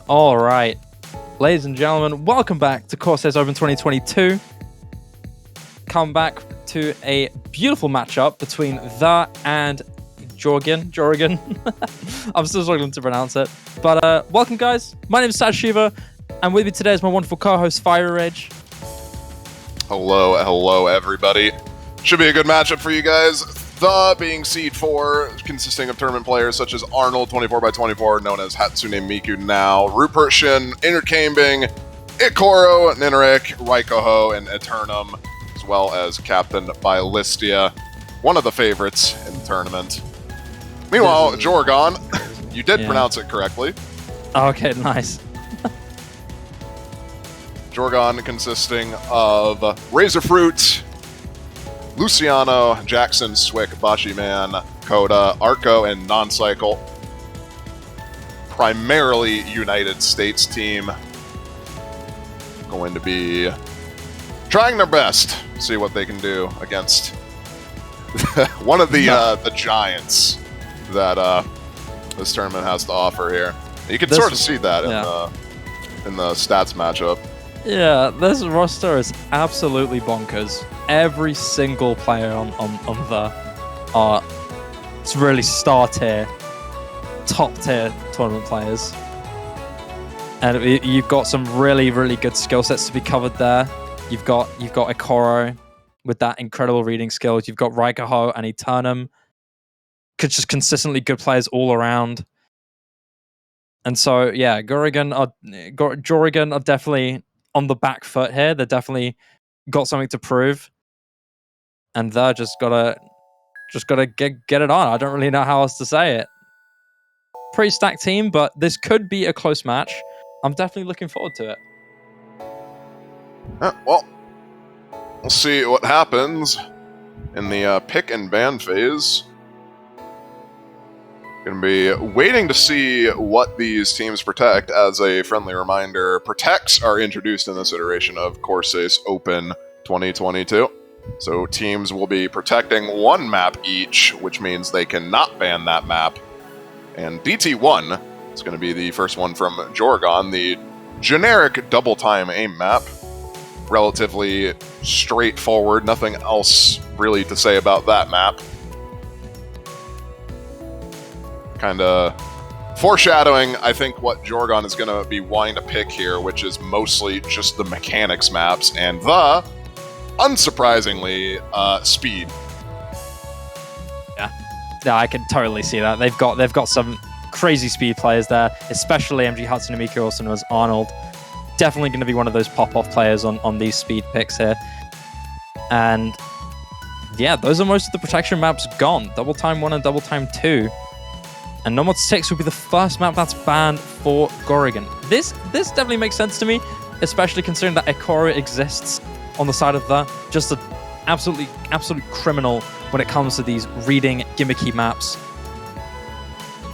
All right, ladies and gentlemen, welcome back to Corsace Open 2022. Come back to a beautiful matchup between the and GEOREGON. I'm still struggling to pronounce it. But welcome, guys. My name is Saj Shiva, and with me today is my wonderful co-host, Fire Rage. Hello, everybody. Should be a good matchup for you guys. The being seed 4, consisting of tournament players such as Arnold, 24x24, known as Hatsune Miku now, Rupert Shin, Intercambing, Ikoro, Nineric, Raikoho, and Eternum, as well as Captain Bylistia, one of the favorites in the tournament. Meanwhile, GEOREGON, you did pronounce it correctly. Okay, nice. GEOREGON consisting of Razorfruit, Luciano, Jackson, Swick, Bashiman, Koda, Arco, and Non-Cycle. Primarily United States team. Going to be trying their best to see what they can do against one of the giants that this tournament has to offer here. You can sort of see that in the stats matchup. Yeah, this roster is absolutely bonkers. Every single player on the are it's really star tier, top tier tournament players, and you've got some really good skill sets to be covered there. You've got Ikoro with that incredible reading skills. You've got Raikoho and Eternum, just consistently good players all around. And so yeah, GEOREGON are definitely on the back foot here. They're definitely got something to prove, and they're just gotta get it on. I don't really know how else to say it. Pretty stacked team, but this could be a close match. I'm definitely looking forward to it. Well, we'll see what happens in the pick and ban phase. Going to be waiting to see what these teams protect. As a friendly reminder, protects are introduced in this iteration of Corsace Open 2022. So teams will be protecting one map each, which means they cannot ban that map. And DT1 is going to be the first one from GEOREGON, the generic double-time aim map. Relatively straightforward, nothing else really to say about that map. Kind of foreshadowing, I think, what GEOREGON is going to be wanting to pick here, which is mostly just the mechanics maps and the, unsurprisingly, speed. Yeah, I can totally see that. They've got some crazy speed players there, especially MG Hatsune Miku, also known as Arnold. Definitely going to be one of those pop-off players on these speed picks here. And yeah, those are most of the protection maps gone. Double Time 1 and Double Time 2. And Nomad 6 will be the first map that's banned for GEOREGON. This definitely makes sense to me, especially considering that Ikoro exists on the side of the just an absolute criminal when it comes to these reading gimmicky maps.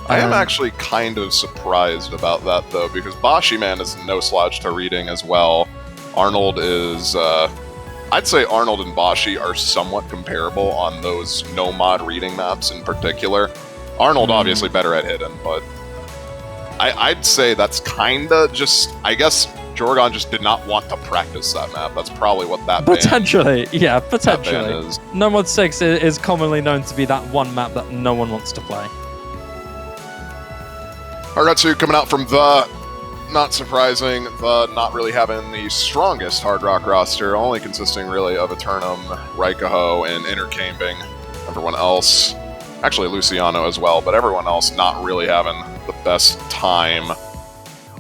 I am actually kind of surprised about that, though, because Bashiman is no slouch to reading as well. Arnold is... I'd say Arnold and Bashi are somewhat comparable on those no-mod reading maps in particular. Arnold obviously better at hidden, but I'd say that's kinda just... I guess GEOREGON just did not want to practice that map. That's probably what that potentially is. Nomad 6 is commonly known to be that one map that no one wants to play. Haratsu coming out from the... Not surprising, the not really having the strongest Hard Rock roster, only consisting really of Eternum, Raikoho, and Intercambing. Everyone else... Actually, Luciano as well, but everyone else not really having the best time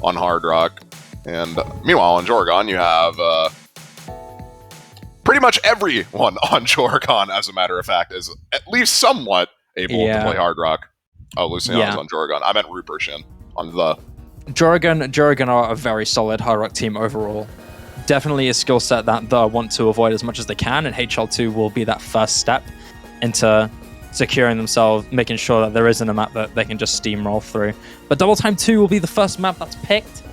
on Hard Rock. And meanwhile, on GEOREGON, you have pretty much everyone on GEOREGON, as a matter of fact, is at least somewhat able to play Hard Rock. Oh, Luciano's on GEOREGON. I meant Rupert Shin on the... GEOREGON are a very solid Hard Rock team overall. Definitely a skill set that they want to avoid as much as they can, and HL2 will be that first step into securing themselves, making sure that there isn't a map that they can just steamroll through. But Double Time 2 will be the first map that's picked.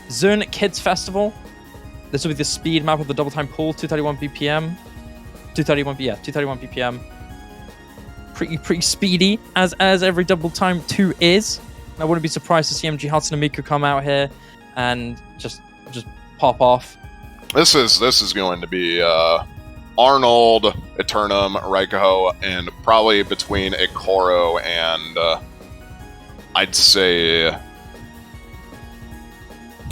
Zun Kids Festival. This will be the speed map of the Double Time pool, 231 BPM. 231 BPM. Pretty speedy, as every Double Time 2 is. I wouldn't be surprised to see MG Hatsune Miku come out here and just pop off. This is going to be Arnold, Eternum, Raikaho, and probably between a Koro and I'd say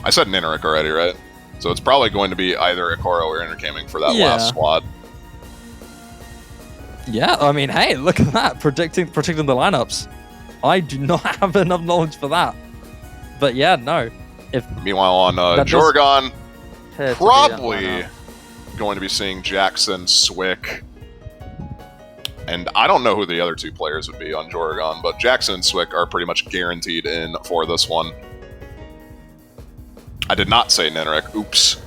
I said Nineric already, right? So it's probably going to be either a Koro or Intercaming for that last squad. Yeah, I mean, hey, look at that, predicting the lineups. I do not have enough knowledge for that, but yeah, no. Meanwhile, on GEOREGON, probably going to be seeing Jackson, Swick, and I don't know who the other two players would be on GEOREGON, but Jackson and Swick are pretty much guaranteed in for this one. I did not say Nineric. Oops.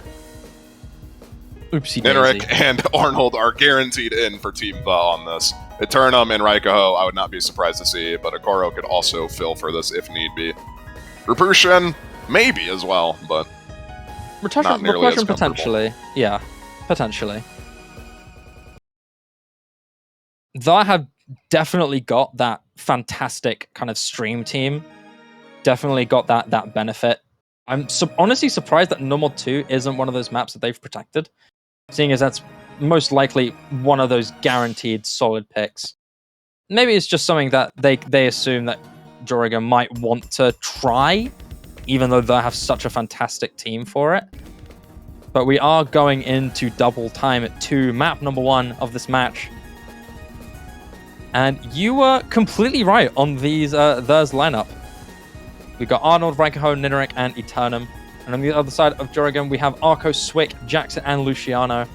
Oopsie Nineric daisy. and Arnold are guaranteed in for Team The on this. Eternum and Raikaho, I would not be surprised to see, but a Koro could also fill for this if need be. Repushin, maybe as well, but not nearly as comfortable. Potentially. Yeah, potentially. Though I have definitely got that fantastic kind of stream team, definitely got that benefit. I'm honestly surprised that Number 2 isn't one of those maps that they've protected, seeing as that's most likely one of those guaranteed solid picks. Maybe it's just something that they assume that GEOREGON might want to try, even though they have such a fantastic team for it. But we are going into double time to map number 1 of this match. And you were completely right on these theirs lineup. We got Arnold, Raikaho, Nineric, and Eternum. And on the other side of GEOREGON, we have Arco, Swick, Jackson, and Luciano.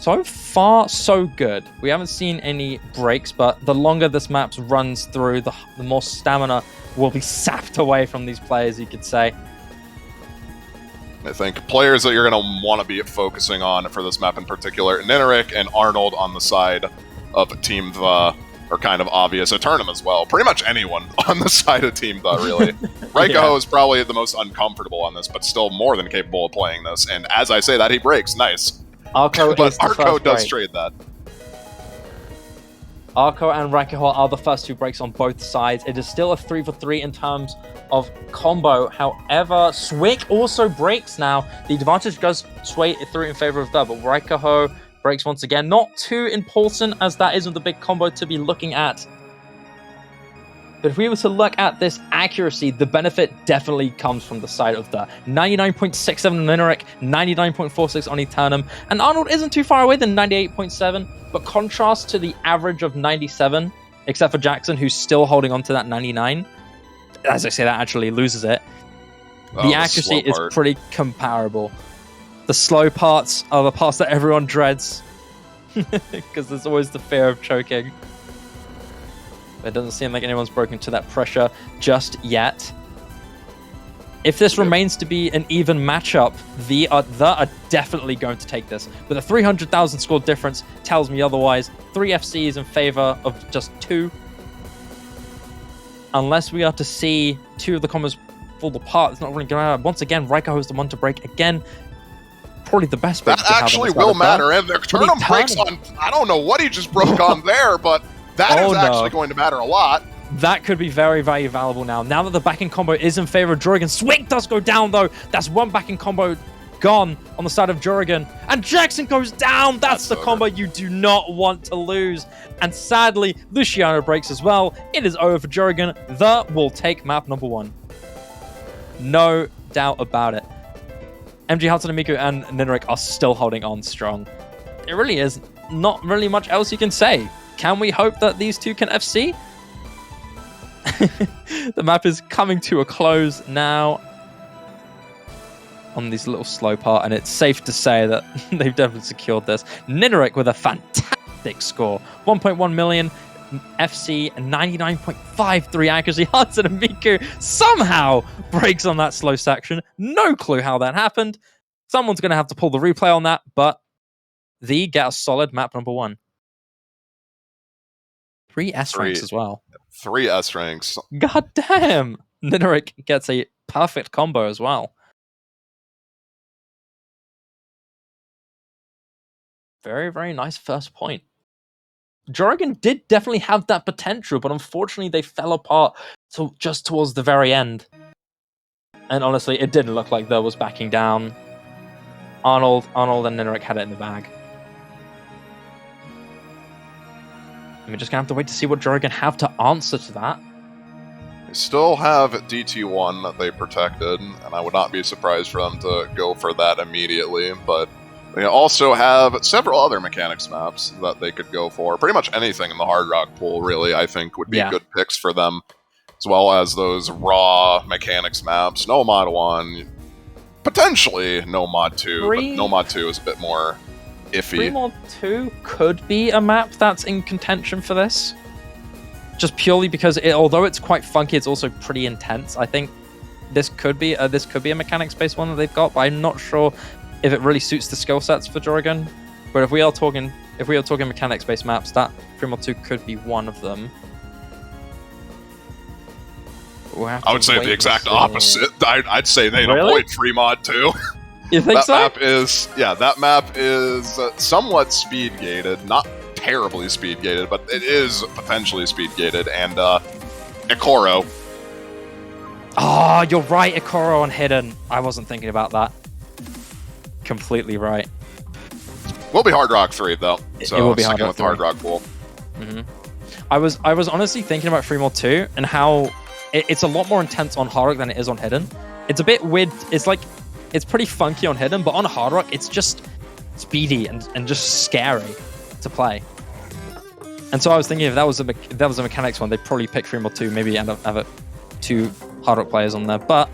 So far, so good. We haven't seen any breaks, but the longer this map runs through, the more stamina will be sapped away from these players, you could say. I think players that you're going to want to be focusing on for this map in particular, Nineric and Arnold on the side of Team The are kind of obvious. Eternum as well. Pretty much anyone on the side of Team The, really. Raikaho is probably the most uncomfortable on this, but still more than capable of playing this. And as I say that, he breaks. Nice. Arco but Arco does trade that. Arco and Raikaho are the first 2 breaks on both sides. It is still a 3-for-3 in terms of combo. However, Swick also breaks now. The advantage goes sway through in favor of that, but Raikaho breaks once again. Not too important, as that isn't the big combo to be looking at. But if we were to look at this accuracy, the benefit definitely comes from the side of the 99.67 on Nineric, 99.46 on Eternum, and Arnold isn't too far away than 98.7, but contrast to the average of 97, except for Jackson, who's still holding on to that 99. As I say, that actually loses it. The accuracy is pretty comparable. The slow parts are the parts that everyone dreads, because there's always the fear of choking. It doesn't seem like anyone's broken to that pressure just yet. If this remains to be an even matchup, the are definitely going to take this. But the 300,000 score difference tells me otherwise. 3 FCs in favor of just 2. Unless we are to see 2 of the combos fall apart, it's not really going to matter. Once again, Raikaho is the one to break again. Probably the best break. That actually will matter. And the Eternum breaks on, I don't know what he just broke on there, but that is actually going to matter a lot. That could be very, very valuable now. Now that the backing combo is in favor of GEOREGON. Swick does go down, though. That's one backing combo gone on the side of GEOREGON. And Jackson goes down. That's the combo you do not want to lose. And sadly, Luciano breaks as well. It is over for GEOREGON. The will take map number 1. No doubt about it. MG Hatsune Miku and Nineric are still holding on strong. It really is not really much else you can say. Can we hope that these 2 can FC? The map is coming to a close now on this little slow part, and it's safe to say that they've definitely secured this. Nineric with a fantastic score. 1.1 million FC and 99.53 accuracy. Hatsune Miku somehow breaks on that slow section. No clue how that happened. Someone's going to have to pull the replay on that, but they get a solid map number 1. 3 S ranks as well. 3 S ranks. God damn! Nineric gets a perfect combo as well. Very, very nice first point. GEOREGON did definitely have that potential, but unfortunately they fell apart just towards the very end. And honestly, it didn't look like there was backing down. Arnold and Nineric had it in the bag. And we're just gonna have to wait to see what GEOREGON have to answer to that. They still have DT1 that they protected, and I would not be surprised for them to go for that immediately, but they also have several other mechanics maps that they could go for. Pretty much anything in the Hard Rock pool, really, I think would be good picks for them, as well as those raw mechanics maps. No Mod 1, potentially no Mod 2, but no Mod 2 is a bit more iffy. Free Mod 2 could be a map that's in contention for this. Just purely because, although it's quite funky, it's also pretty intense. I think this could be a mechanics-based one that they've got, but I'm not sure if it really suits the skill sets for GEOREGON. But if we are talking mechanics-based maps, that Free Mod 2 could be one of them. I would say the exact opposite. I'd say they'd avoid Free Mod 2. You think so? That map is somewhat speed gated, not terribly speed gated, but it is potentially speed gated, and Ikoro. Oh, you're right, Ikoro on Hidden. I wasn't thinking about that. Completely right. Will be Hard Rock 3 though. So it will be Hard Rock 3. Hard Rock pool. I was honestly thinking about Free Mod 2 and how it's a lot more intense on Hard Rock than it is on Hidden. It's a bit weird. It's pretty funky on Hidden, but on Hard Rock it's just speedy and just scary to play. And so I was thinking if that was a mechanics one, they'd probably pick Free Mod 2, maybe end up have 2 Hard Rock players on there. But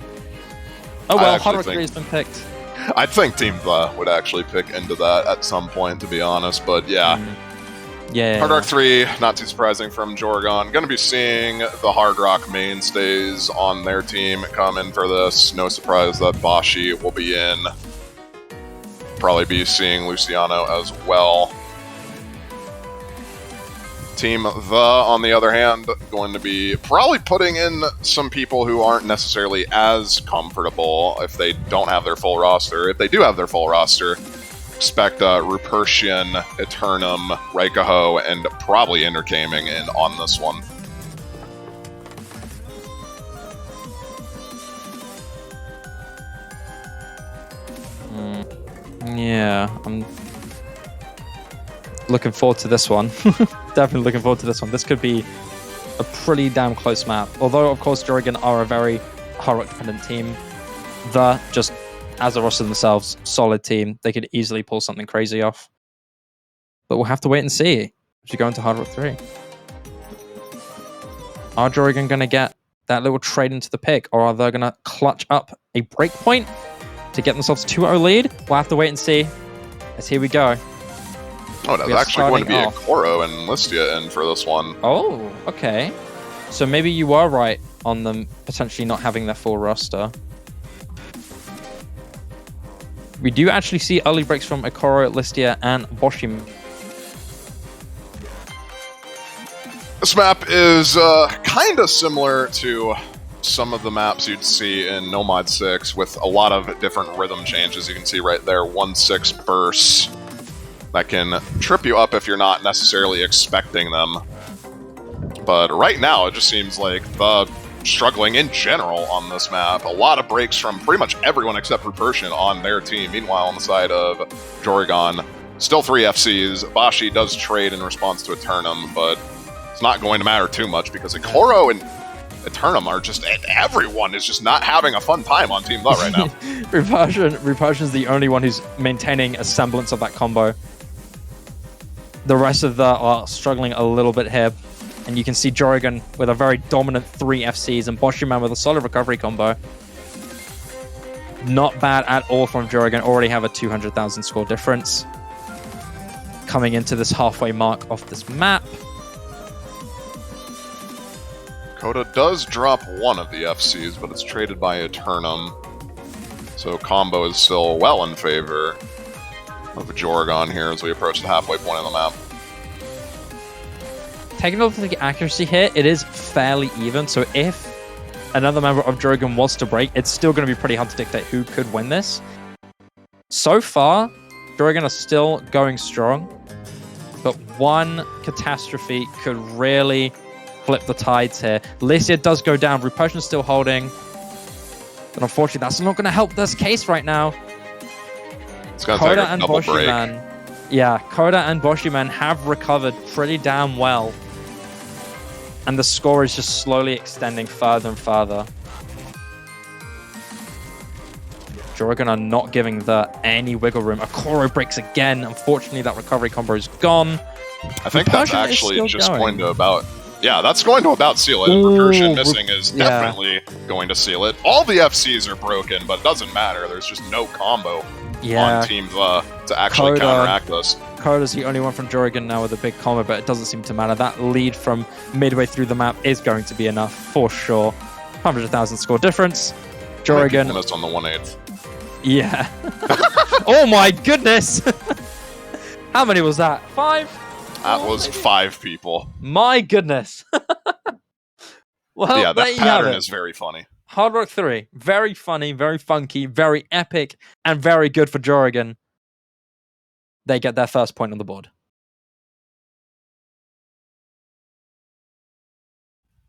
oh well, Hard Rock 3 has been picked. I think Team The would actually pick into that at some point, to be honest. But yeah. Hard Rock 3, not too surprising from GEOREGON. Going to be seeing the Hard Rock mainstays on their team come in for this. No surprise that Bashi will be in. Probably be seeing Luciano as well. Team The, on the other hand, going to be probably putting in some people who aren't necessarily as comfortable if they don't have their full roster. If they do have their full roster, expect Rupertian, Eternum, Raikaho, and probably Intergaming in on this one. Yeah, I'm looking forward to this one. Definitely looking forward to this one. This could be a pretty damn close map. Although, of course, GEOREGON are a very Hard Rock dependent team. The, just as a roster themselves, solid team. They could easily pull something crazy off. But we'll have to wait and see as we go into Hard Rock 3. Are GEOREGON going to get that little trade into the pick, or are they going to clutch up a breakpoint to get themselves 2-0 lead? We'll have to wait and see. As here we go. Oh, that's actually going to be Ikoro and Listia in for this one. Oh, okay. So maybe you are right on them potentially not having their full roster. We do actually see early breaks from Ikoro, Listia, and Boshim. This map is kind of similar to some of the maps you'd see in No Mod 6 with a lot of different rhythm changes. You can see right there, 1-6 bursts that can trip you up if you're not necessarily expecting them. But right now, it just seems like the struggling in general on this map. A lot of breaks from pretty much everyone except Rupertian on their team. Meanwhile, on the side of GEOREGON, still 3 FCs. Bashi does trade in response to Eternum, but it's not going to matter too much because Ikoro and Eternum are just... Everyone is just not having a fun time on Team The right now. Rupertian's the only one who's maintaining a semblance of that combo. The rest of the are struggling a little bit here. And you can see GEOREGON with a very dominant 3 FCs and Boshiman with a solid recovery combo. Not bad at all from GEOREGON. Already have a 200,000 score difference. Coming into this halfway mark of this map. Coda does drop one of the FCs, but it's traded by Eternum. So combo is still well in favor of GEOREGON here as we approach the halfway point of the map. Taking a look at the accuracy here, it is fairly even. So if another member of GEOREGON was to break, it's still going to be pretty hard to dictate who could win this. So far, GEOREGON are still going strong. but one catastrophe could really flip the tides here. Lycia does go down. Repulsion's still holding. But unfortunately, that's not going to help this case right now. It's going to take a double break. Yeah, Koda and Boshiman have recovered pretty damn well. And the score is just slowly extending further and further. GEOREGON are not giving the any wiggle room. Akoro breaks again. Unfortunately, that recovery combo is gone. I think that's actually just going to about... Yeah, that's going to about seal it. Recursion missing is definitely going to seal it. All the FCs are broken, but it doesn't matter. There's just no combo on Team to actually counteract this. Koda's the only one from GEOREGON now with a big combo, but it doesn't seem to matter. That lead from midway through the map is going to be enough for sure. 100,000 score difference. GEOREGON missed on the 1/8. Yeah. Oh my goodness! How many was that? 5? That was 5 people. My goodness. Well, yeah, that pattern is very funny. Hard Rock 3, very funny, very funky, very epic, and very good for GEOREGON. They get their first point on the board.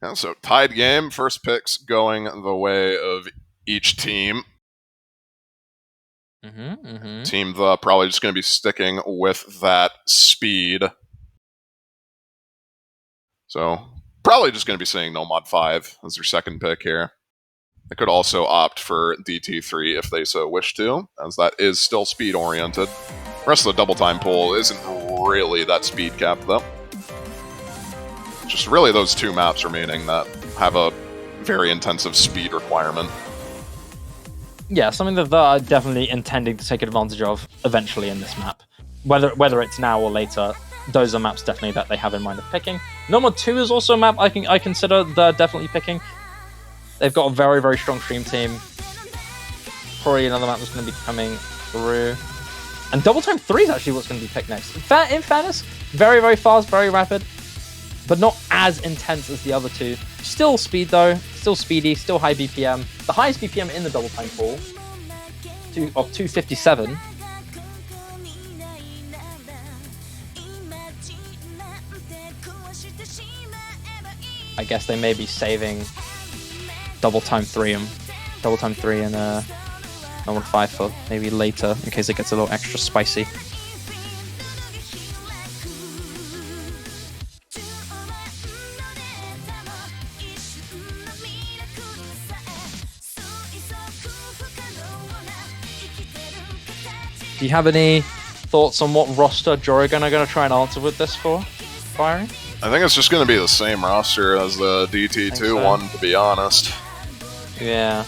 Yeah, so tied game, first picks going the way of each team. Team probably just going to be sticking with that speed. So probably just going to be saying No Mod 5 as their second pick here. They could also opt for DT3 if they so wish to, as that is still speed oriented. The rest of the double time pool isn't really that speed cap though. Just really those 2 maps remaining that have a very intensive speed requirement. Yeah, something that they're definitely intending to take advantage of eventually in this map. Whether it's now or later, those are maps definitely that they have in mind of picking. No Mod 2 is also a map I consider they're definitely picking. They've got a very, very strong stream team. Probably another map that's going to be coming through. And Double Time 3 is actually what's going to be picked next. In fairness, very, very fast, very rapid, but not as intense as the other 2. Still speed though, still speedy, still high BPM. The highest BPM in the Double Time pool of 257. I guess they may be saving Double Time 3 and No Mod 5 for maybe later in case it gets a little extra spicy. Do you have any thoughts on what roster GEOREGON are going to try and answer with this for, Fiery? I think it's just going to be the same roster as the DT2 one, to be honest. Yeah.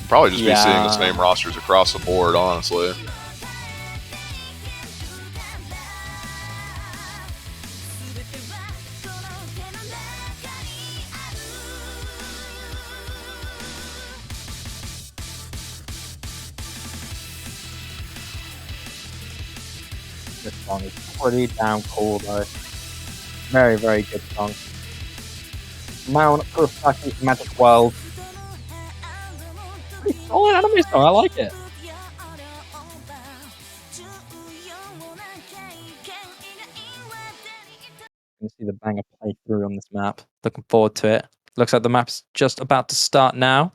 Probably just be seeing the same rosters across the board, honestly. This song is pretty damn cool though. Very, very good song. Mount Corsace Magic World. Pretty solid anime song, I like it. You can see the banger playthrough on this map. Looking forward to it. Looks like the map's just about to start now.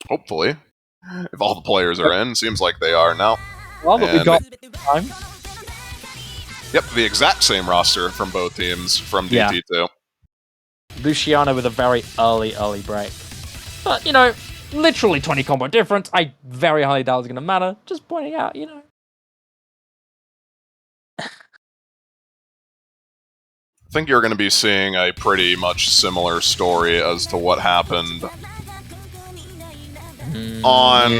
Hopefully. If all the players are in, seems like they are now. Well, but we got time. Yep, the exact same roster from both teams from DT2. Luciano with a very early break. But, you know, literally 20 combo difference. I very highly doubt it's going to matter. Just pointing out, you know. I think you're going to be seeing a pretty much similar story as to what happened on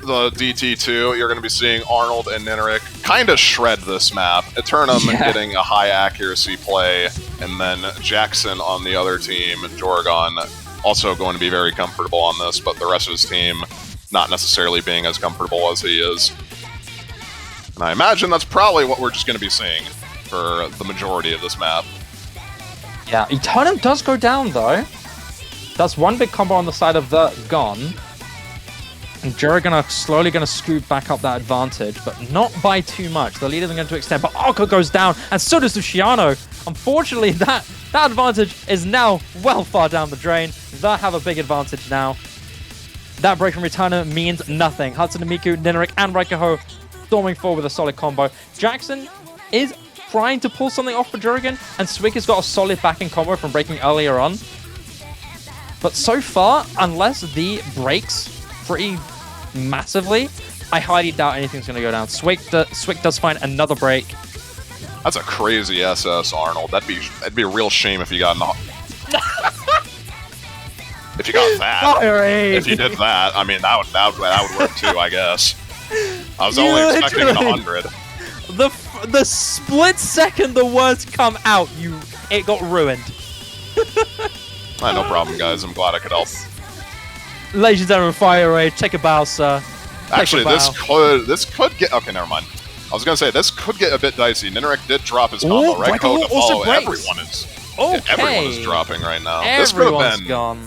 the DT2. You're going to be seeing Arnold and Nineric kind of shred this map. Eternum getting a high accuracy play, and then Jackson on the other team, GEOREGON, also going to be very comfortable on this, but the rest of his team not necessarily being as comfortable as he is. And I imagine that's probably what we're just going to be seeing for the majority of this map. Yeah, Eternum does go down though. That's one big combo on the side of the Gon. And GEOREGON are slowly going to scoop back up that advantage, but not by too much. The lead isn't going to extend, but Arco goes down, and so does Luciano. Unfortunately, that advantage is now well far down the drain. They have a big advantage now. That break from Returner means nothing. Hatsune Miku, Nineric, and Raikaho storming forward with a solid combo. Jackson is trying to pull something off for GEOREGON, and Swig has got a solid backing combo from breaking earlier on. But so far, unless the breaks pretty massively, I highly doubt anything's going to go down. Swig does find another break. That's a crazy SS, Arnold. That'd be a real shame if you got if you got that. Fiery. If you did that, I mean that would work too, I guess. I was only expecting 100. The split second the words come out, it got ruined. No problem, guys. I'm glad I could help. Ladies and gentlemen, Fire Rage, take a bow, sir. Actually, this could get... Okay, never mind. I was going to say, this could get a bit dicey. Nineric did drop his combo, right? Code to follow. Everyone is dropping right now. This could have been... gone.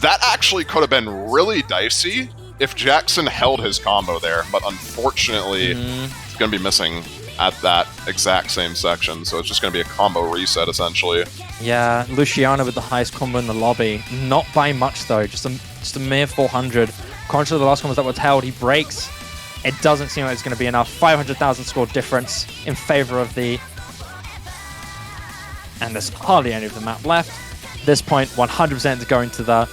That actually could have been really dicey if Jackson held his combo there, but unfortunately, it's going to be missing at that exact same section, so it's just going to be a combo reset, essentially. Yeah, Luciano with the highest combo in the lobby. Not by much, though. Just a mere 400. Conscious of the last combos that was held, he breaks. It doesn't seem like it's going to be enough. 500,000 score difference in favor of the... And there's hardly any of the map left. At this point, 100% is going to the...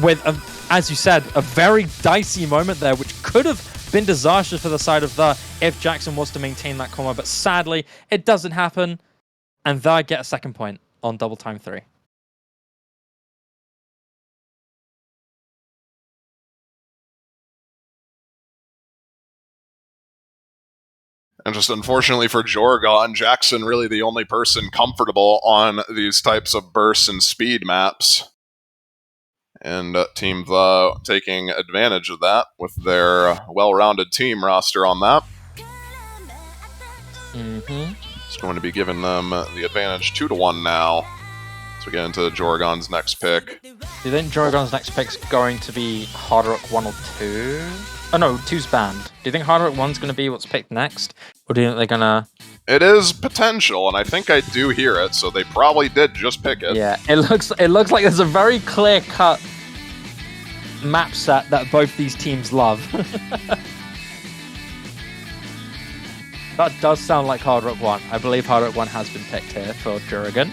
With, as you said, a very dicey moment there, which could have been disastrous for the side of the if Jackson was to maintain that combo, but sadly, it doesn't happen. And they get a second point on double time 3. And just unfortunately for GEOREGON, Jackson really the only person comfortable on these types of bursts and speed maps. And Team The taking advantage of that with their well-rounded team roster on that. It's going to be giving them the advantage 2-1 now. So we get into GEOREGON's next pick. Do you think GEOREGON's next pick's going to be Hard Rock 1 or 2? Oh no, 2's banned. Do you think Hard Rock 1's going to be what's picked next? Or do you think they're going to... It is potential, and I think I do hear it, so they probably did just pick it. Yeah, it looks like there's a very clear-cut map set that both these teams love. That does sound like Hard Rock 1. I believe Hard Rock 1 has been picked here for GEOREGON.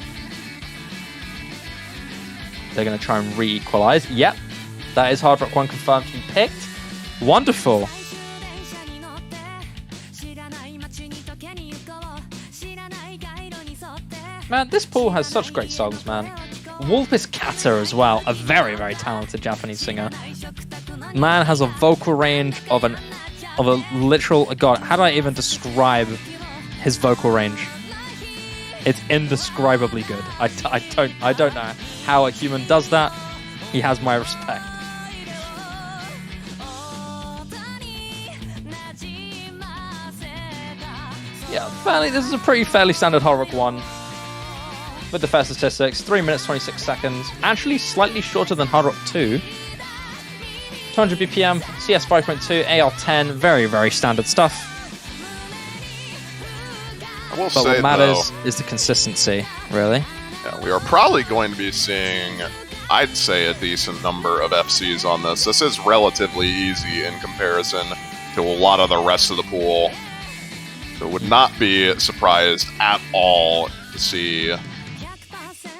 They're going to try and re-equalize. Yep, that is Hard Rock 1 confirmed to be picked. Wonderful. Man, this pool has such great songs, man. Wolf is Kata as well, a very, very talented Japanese singer. Man has a vocal range of a literal... God, how do I even describe his vocal range? It's indescribably good. I don't know how a human does that. He has my respect. Yeah, this is a pretty fairly standard Hard Rock 1. With the fair statistics, 3 minutes 26 seconds. Actually slightly shorter than Hard Rock 2. 200 BPM, CS 5.2, AR 10, very, very standard stuff. But what matters is the consistency, really. Yeah, we are probably going to be seeing, I'd say, a decent number of FCs on this. This is relatively easy in comparison to a lot of the rest of the pool. So would not be surprised at all to see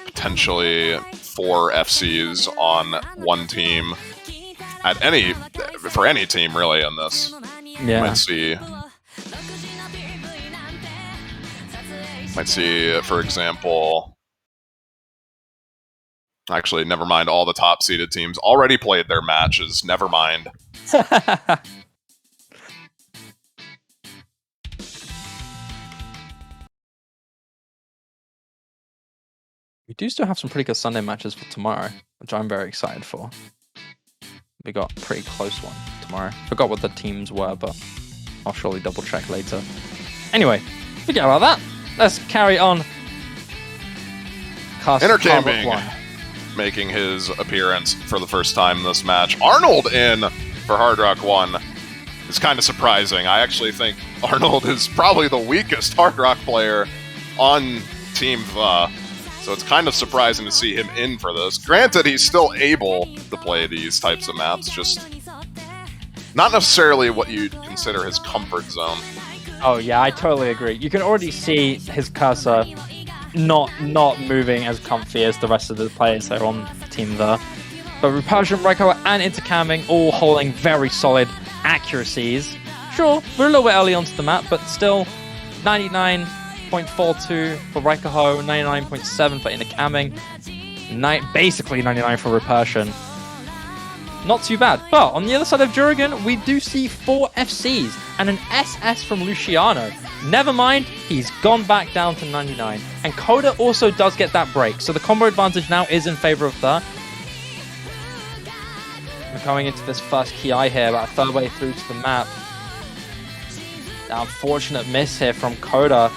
potentially 4 FCs on one team at for any team really in this. Yeah. Might see, for example, actually, never mind. All the top seeded teams already played their matches. Never mind. We do still have some pretty good Sunday matches for tomorrow, which I'm very excited for. We got a pretty close one tomorrow. Forgot what the teams were, but I'll surely double check later. Anyway, forget about that. Let's carry on. Intercamping making his appearance for the first time this match. Arnold in for Hard Rock 1 is kind of surprising. I actually think Arnold is probably the weakest Hard Rock player on Team The, so it's kind of surprising to see him in for this. Granted, he's still able to play these types of maps, just not necessarily what you'd consider his comfort zone. Oh yeah, I totally agree. You can already see his cursor not moving as comfy as the rest of the players that are on Team The. But Repulsion, Reiko, and Intercamming all holding very solid accuracies. Sure, we're a little bit early onto the map, but still 99.42 for Reiko, 99.7 for Intercamming, basically 99 for Repulsion. Not too bad. But on the other side of GEOREGON, we do see 4 FCs and an SS from Luciano. Never mind, he's gone back down to 99. And Coda also does get that break, so the combo advantage now is in favor of The. We're coming into this first Ki here, about a third way through to the map. The unfortunate miss here from Coda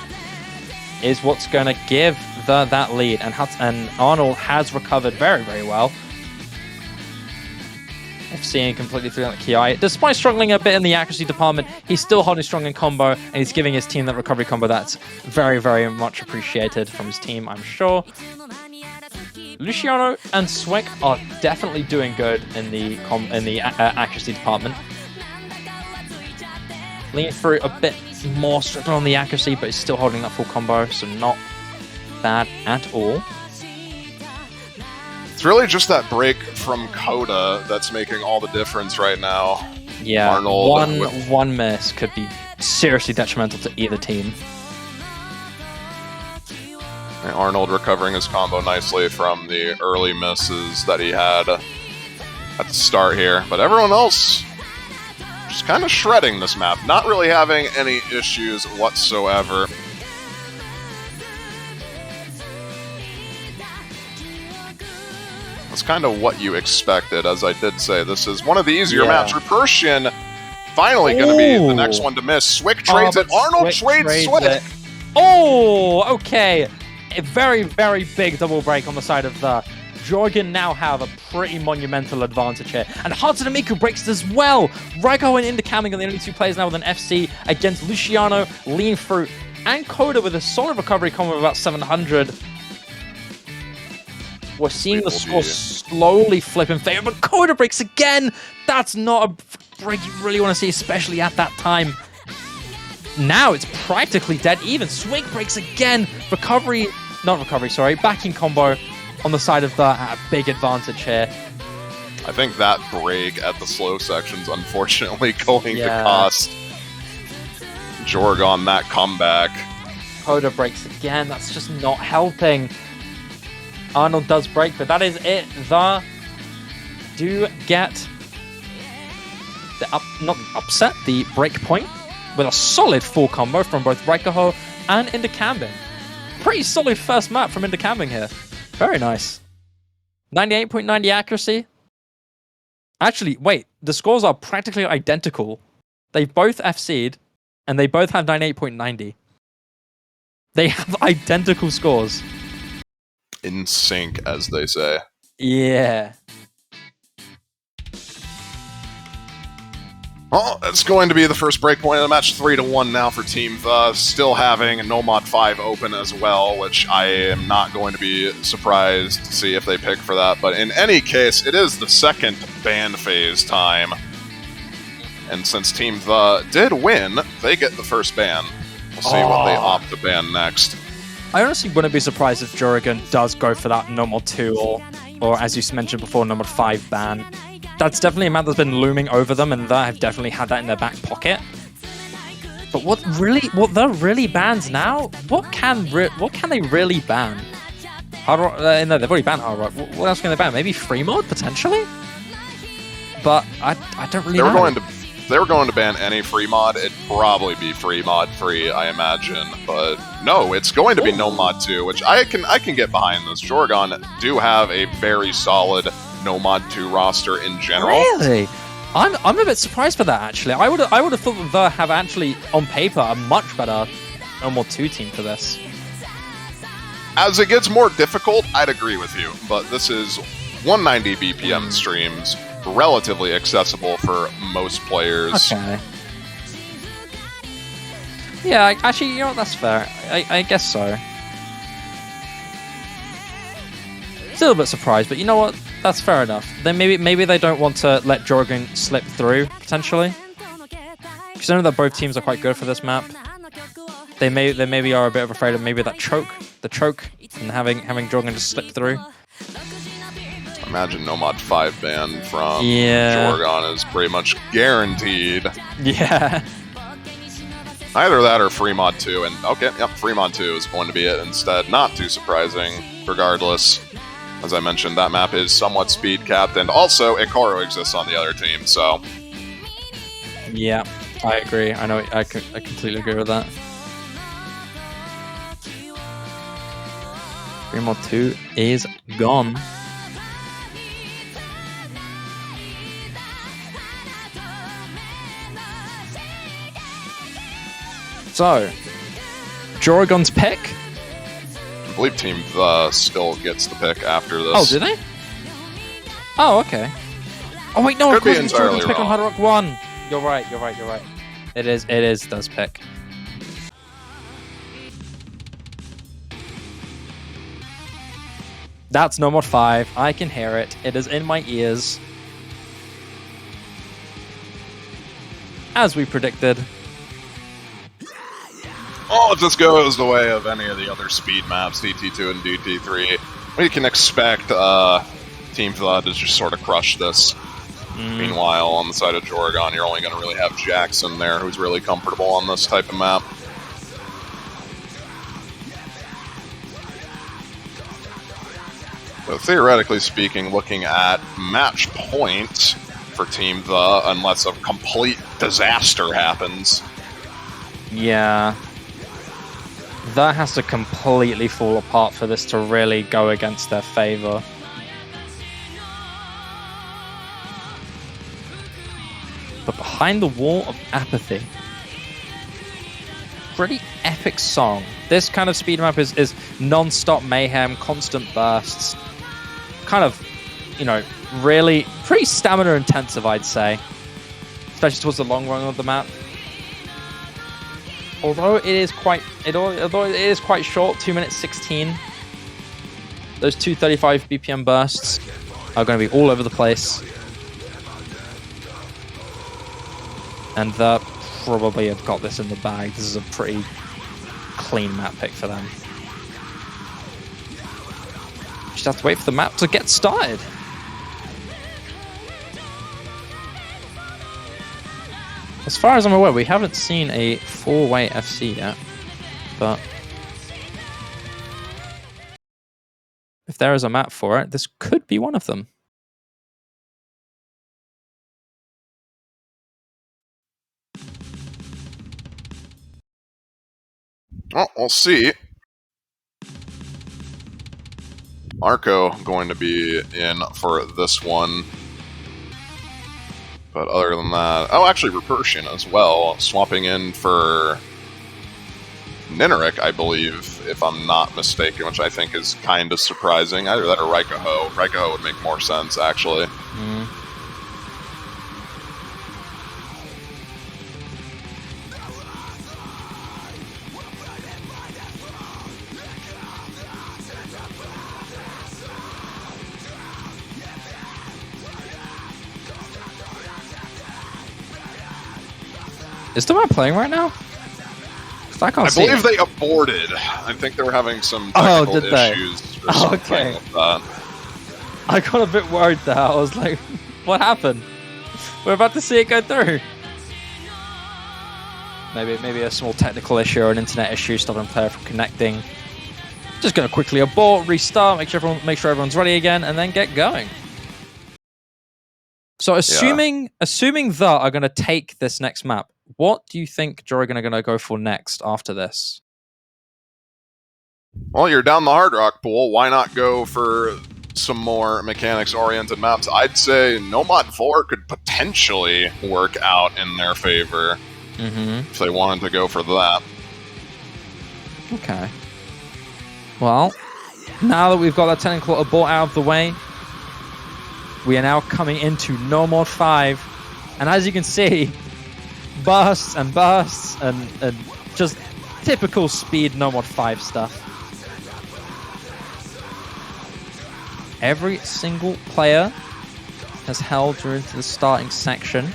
is what's going to give The that lead, and Arnold has recovered very, very well. Seeing completely through that Ki. Despite struggling a bit in the accuracy department, he's still holding strong in combo, and he's giving his team that recovery combo that's very, very much appreciated from his team, I'm sure. Luciano and Swick are definitely doing good in the accuracy department. Leaning through a bit more struggling on the accuracy, but he's still holding that full combo, so not bad at all. It's really just that break from Coda that's making all the difference right now. Yeah, Arnold one miss could be seriously detrimental to either team. And Arnold recovering his combo nicely from the early misses that he had at the start here. But everyone else just kind of shredding this map, not really having any issues whatsoever. That's kind of what you expected, as I did say. This is one of the easier maps. Repulsion finally going to be the next one to miss. Swick trades it. Arnold trades Swick. Oh, okay. A very, very big double break on the side of The. GEOREGON now have a pretty monumental advantage here. And Hatsune Miku breaks as well. Reiko and Intercamming are the only two players now with an FC against Luciano, Lean Fruit, and Coda with a solid recovery combo of about 700. We're seeing the score slowly flip in favor, but Coda breaks again! That's not a break you really want to see, especially at that time. Now it's practically dead even. Swing breaks again. Backing combo on the side of The at a big advantage here. I think that break at the slow section's unfortunately going to cost GEOREGON that comeback. Coda breaks again. That's just not helping. Arnold does break, but that is it. The do get the break point with a solid full combo from both Reiko and Intercamming. Pretty solid first map from Intercamming here. Very nice. 98.90 accuracy. Actually, wait, the scores are practically identical. They both FC'd, and they both have 98.90. They have identical scores. In sync, as they say. Yeah. Well, it's going to be the first breakpoint of the match, 3-1 now for Team The. Still having No Mod 5 open as well, which I am not going to be surprised to see if they pick for that. But in any case, it is the second ban phase time. And since Team The did win, they get the first ban. We'll see what they opt to ban next. I honestly wouldn't be surprised if GEOREGON does go for that No Mod 2 or as you mentioned before, No Mod 5 ban. That's definitely a map that's been looming over them, and they have definitely had that in their back pocket. But what they're really bans now? What can they really ban? Hard Rock? No, they've already banned Hard Rock. What else can they ban? Maybe free mod potentially. But I don't really know. If they were going to ban any free mod, it'd probably be free mod free, I imagine. But no, it's going to be No Mod 2, which I can get behind this. GEOREGON do have a very solid No Mod 2 roster in general. Really? I'm a bit surprised by that, actually. I would have thought that they have actually, on paper, a much better No Mod 2 team for this. As it gets more difficult, I'd agree with you. But this is 190 BPM streams. relatively accessible for most players. Okay. Yeah, actually, you know what? That's fair. I guess so. Still a bit surprised, but you know what? That's fair enough. Then maybe they don't want to let GEOREGON slip through, potentially. Because I know that both teams are quite good for this map. They maybe are a bit afraid of maybe that choke, and having GEOREGON just slip through. Imagine Nomad 5 ban from Yeah. GEOREGON is pretty much guaranteed. Yeah. Either that or free mod 2, and okay, yep, free mod 2 is going to be it instead. Not too surprising, regardless. As I mentioned, that map is somewhat speed capped, and also Ikaro exists on the other team, so... Yeah, I agree. I know. I completely agree with that. Free mod 2 is gone. So, GEOREGON's pick. I believe Team The still gets the pick after this. Oh, do they? Oh, okay. Oh wait, no, of course it's GEOREGON's pick on Hard Rock 1. You're right. It is does pick. That's Nomad 5. I can hear it. It is in my ears. As we predicted. Oh, if this goes the way of any of the other speed maps, DT2 and DT3, we can expect Team Flood to just sort of crush this. Meanwhile, on the side of GEOREGON, you're only going to really have Jackson there, who's really comfortable on this type of map. So theoretically speaking, looking at match point for Team The, unless a complete disaster happens. Yeah. That has to completely fall apart for this to really go against their favor. But Behind the Wall of Apathy. Pretty epic song. This kind of speed map is non-stop mayhem, constant bursts. Kind of, you know, really pretty stamina intensive, I'd say. Especially towards the long run of the map. Although it is quite short, 2 minutes 16. Those 235 BPM bursts are going to be all over the place. And they probably have got this in the bag. This is a pretty clean map pick for them. Just have to wait for the map to get started. As far as I'm aware, we haven't seen a 4-way FC yet, but if there is a map for it, this could be one of them. Well, we'll see. Marco going to be in for this one. But other than that... Oh, actually, Rupertian as well, swapping in for Nineric, I believe, if I'm not mistaken, which I think is kind of surprising. Either that or Raikaho. Raikaho would make more sense, actually. Is the map playing right now? I can't see believe it. they aborted. I think they were having some technical issues or something okay. with that. I got a bit worried there. I was like, what happened? We're about to see it go through. Maybe a small technical issue or an internet issue stopping a player from connecting. Just gonna quickly abort, restart, make sure everyone's ready again, and then get going. So assuming the are gonna take this next map, what do you think GEOREGON are gonna go for next after this? Well, you're down the Hard Rock pool. Why not go for some more mechanics-oriented maps? I'd say Nomad 4 could potentially work out in their favor if they wanted to go for that. Okay. Well, now that we've got that technical abort out of the way, We are now coming into No Mod 5. And as you can see, bursts and just typical speed No Mod 5 stuff. Every single player has held during the starting section.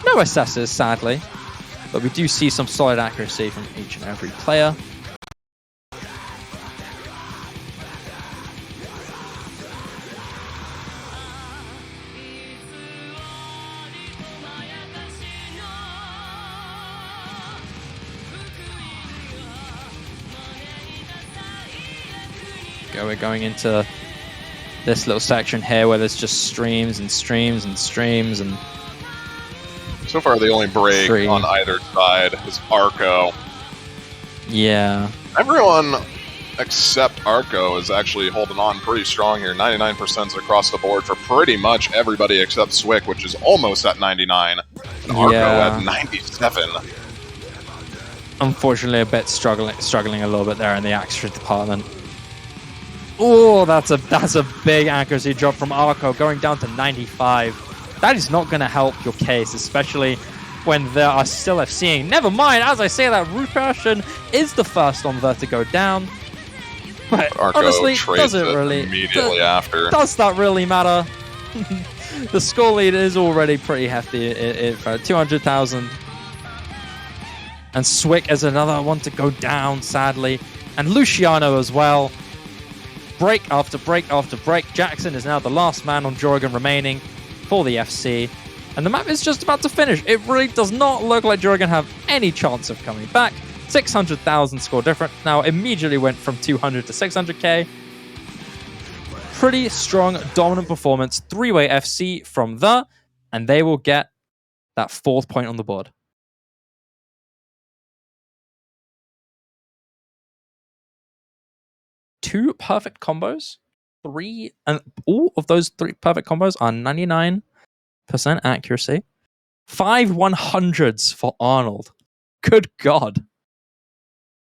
No assessors, sadly, but we do see some solid accuracy from each and every player. We're going into this little section here where there's just streams and streams and streams and... So far, the only break on either side is Arco. Yeah. Everyone except Arco is actually holding on pretty strong here. 99% across the board for pretty much everybody except Swick, which is almost at 99. And Arco at 97. Unfortunately, a bit struggling a little bit there in the accuracy department. Oh, that's a big accuracy drop from Arco, going down to 95. That is not going to help your case, especially when there are still FCing. Never mind, as I say that, Rupassion is the first on there to go down. But Arco honestly, does it really? Immediately after. Does that really matter? The score lead is already pretty hefty at 200,000. And Swick is another one to go down, sadly. And Luciano as well. Break after break after break. Jackson is now the last man on GEOREGON remaining for the FC. And the map is just about to finish. It really does not look like GEOREGON have any chance of coming back. 600,000 score different. Now immediately went from 200 to 600k. Pretty strong, dominant performance. 3-way FC from the, and they will get that 4th point on the board. Two perfect combos. And all of those 3 perfect combos are 99% accuracy. 5 100s for Arnold. Good God.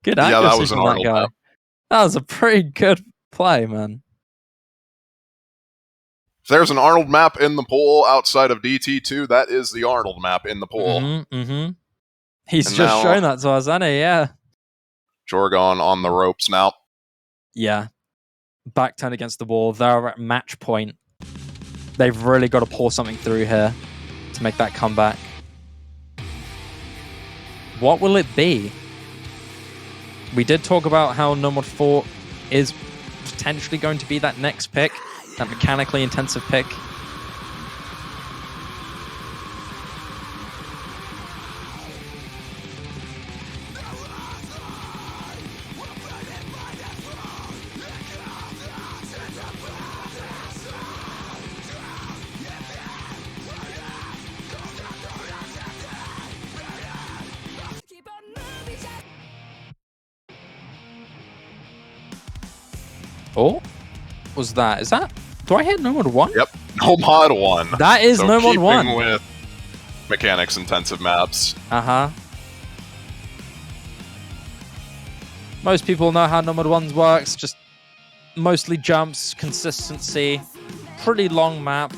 Good accuracy that was from an that Arnold guy. map. That was a pretty good play, man. If there's an Arnold map in the pool outside of DT2, that is the Arnold map in the pool. He's And just now, shown that to us, hasn't he? Yeah. GEOREGON on the ropes now. Yeah. Back turn against the wall. They're at match point. They've really got to pull something through here to make that comeback. What will it be? We did talk about how No Mod 4 is potentially going to be that next pick, that mechanically intensive pick. Oh, was that? Is that? Do I hit No Mod 1? Yep, No Mod 1. That is so No Mod 1. With mechanics intensive maps. Most people know how No Mod 1 works. Just mostly jumps, consistency, pretty long map.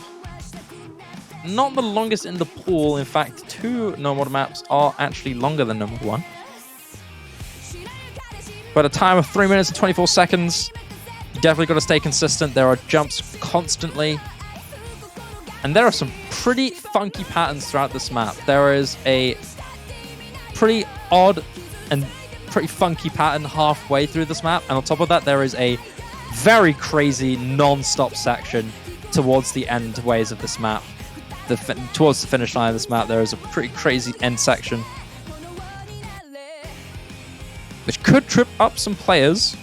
Not the longest in the pool. In fact, 2 No Mod maps are actually longer than No Mod 1. But a time of 3 minutes and 24 seconds. Definitely got to stay consistent. There are jumps constantly. And there are some pretty funky patterns throughout this map. There is a pretty odd and pretty funky pattern halfway through this map. And on top of that, there is a very crazy non-stop section towards the end ways of this map. Towards the finish line of this map, there is a pretty crazy end section, which could trip up some players.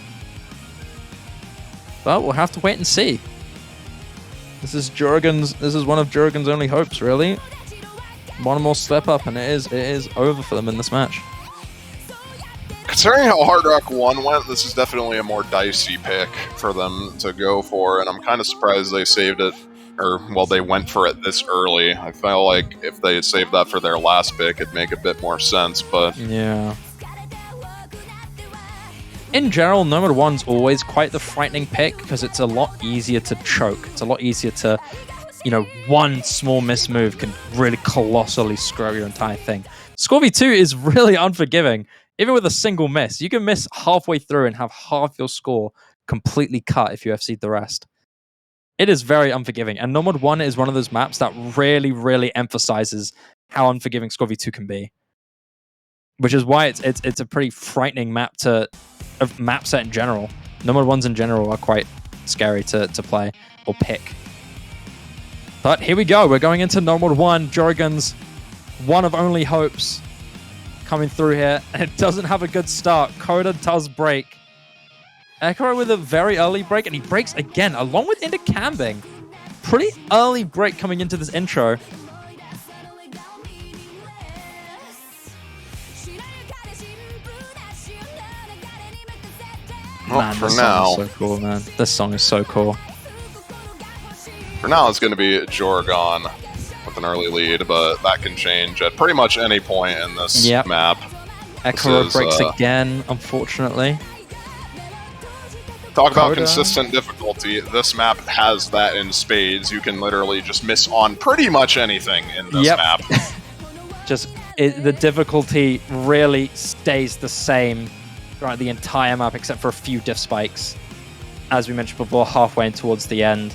But we'll have to wait and see. This is one of GEOREGON's only hopes, really. One more slip up and it is over for them in this match. Considering how Hard Rock 1 went, this is definitely a more dicey pick for them to go for, and I'm kind of surprised they saved it, or, well, they went for it this early. I feel like if they had saved that for their last pick, it'd make a bit more sense, but... Yeah. In general, No Mod 1's always quite the frightening pick because it's a lot easier to choke. It's a lot easier to you know, one small miss move can really colossally screw up your entire thing. Scorby 2 is really unforgiving. Even with a single miss, you can miss halfway through and have half your score completely cut if you FC'd the rest. It is very unforgiving, and Nomad 1 is one of those maps that really, really emphasizes how unforgiving Scorby 2 can be. Which is why it's a pretty frightening map map set in general. Nomad 1s in general are quite scary to play or pick. But here we go. We're going into Nomad 1. GEOREGON's one of only hopes coming through here. And it doesn't have a good start. Coda does break. Ekaro with a very early break, and he breaks again, along with into Cambing. Pretty early break coming into this intro. Well, Man, for this now, song is so cool, man. This song is so cool. For now, it's going to be GEOREGON with an early lead, but that can change at pretty much any point in this map. Ekaro breaks again, unfortunately. Talk about consistent difficulty. This map has that in spades. You can literally just miss on pretty much anything in this map. The difficulty really stays the same throughout the entire map, except for a few diff spikes, as we mentioned before, halfway and towards the end.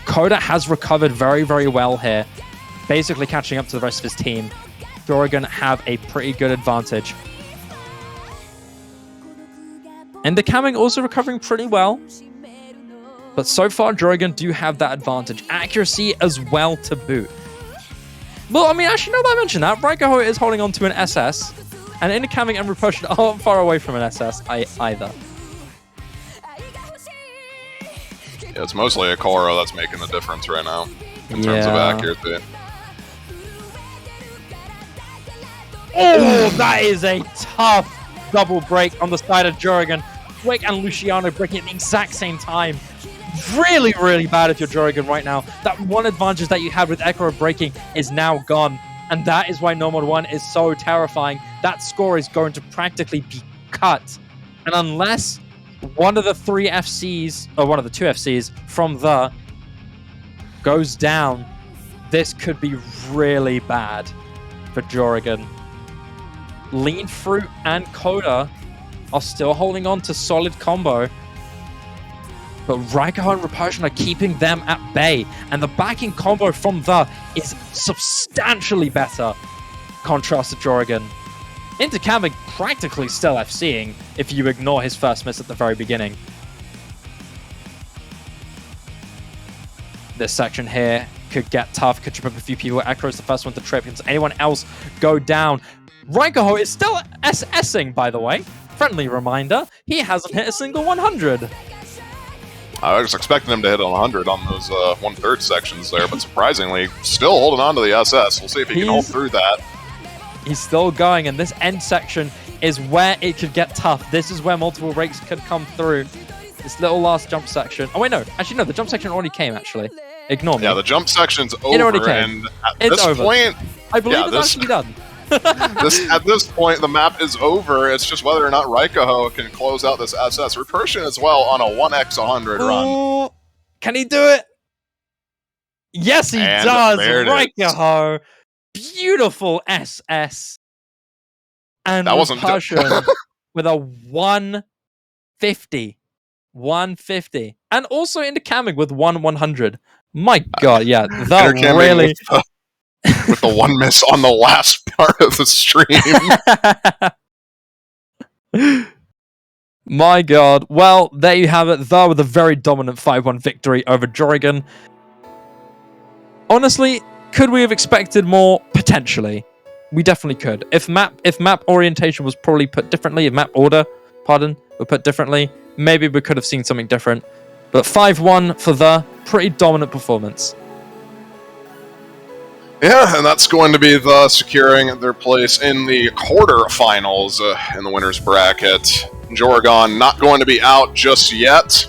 Coda has recovered very, very well here, basically catching up to the rest of his team. GEOREGON have a pretty good advantage. And the Camming also recovering pretty well. But so far, GEOREGON do have that advantage. Accuracy as well to boot. Well, I mean, actually, now that I mention that, Raikaho is holding on to an SS. And Intercamming and Repulsion aren't far away from an SS either. Yeah, it's mostly a Koro that's making the difference right now in terms of accuracy. Oh, that is a tough double break on the side of GEOREGON. Quick and Luciano breaking at the exact same time. Really, really bad if you're GEOREGON right now. That one advantage that you had with Ekaro breaking is now gone. And that is why Nomad 1 is so terrifying. That score is going to practically be cut. And unless one of the three FCs, or one of the two FCs from the goes down, this could be really bad for GEOREGON. Lean Fruit and Coda are still holding on to solid combo. But Raikaho and Repulsion are keeping them at bay. And the backing combo from the is substantially better. Contrast to GEOREGON. Intercamming practically still FCing if you ignore his first miss at the very beginning. This section here could get tough, could trip up a few people. Ekro's the first one to trip. Can anyone else go down? Raikaho is still SSing, by the way. Friendly reminder, he hasn't hit a single 100. I was expecting him to hit 100 on those 1/3 sections there, but surprisingly, still holding on to the SS. We'll see if he can hold through that. He's still going, and this end section is where it could get tough. This is where multiple breaks could come through. This little last jump section. Oh, wait, no. Actually, no, the jump section already came, actually. Ignore me. Yeah, the jump section's over, it already came. And at this point... I believe it's actually done. At this point, the map is over. It's just whether or not Raikaho can close out this SS. Repulsion as well on a 1x100 run. Can he do it? Yes, he does. Raikaho. Beautiful SS. And that wasn't Repulsion with a 150. 150. And also Intercamming with 100. My God, yeah. That really... With the one miss on the last part of the stream. My God. Well, there you have it. There with a very dominant 5-1 victory over GEOREGON. Honestly, could we have expected more? Potentially. We definitely could. If map orientation was probably put differently, if map order, were put differently, maybe we could have seen something different. But 5-1 for the pretty dominant performance. Yeah, and that's going to be the securing their place in the quarterfinals in the winners bracket. GEOREGON not going to be out just yet.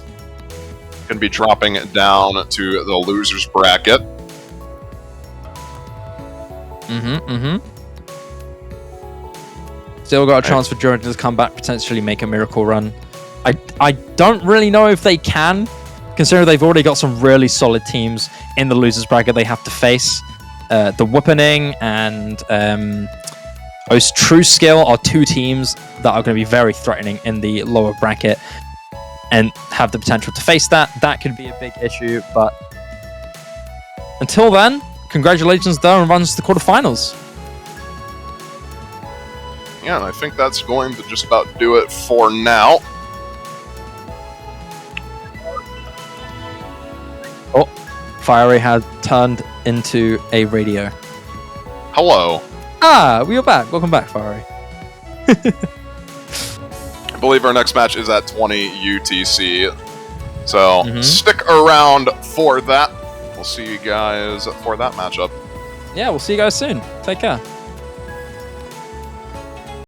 Going to be dropping down to the losers bracket. Still got a chance for GEOREGON to come back, potentially make a miracle run. I don't really know if they can, considering they've already got some really solid teams in the losers bracket they have to face. The Whipping and True Skill are two teams that are going to be very threatening in the lower bracket and have the potential to face that. That could be a big issue, but until then, congratulations though, and runs to the quarterfinals. Yeah, and I think that's going to just about do it for now. Oh, Fiery has turned into a radio. Hello. Ah, we are back. Welcome back, Fiery. I believe our next match is at 20 UTC. So stick around for that. We'll see you guys for that matchup. Yeah, we'll see you guys soon. Take care.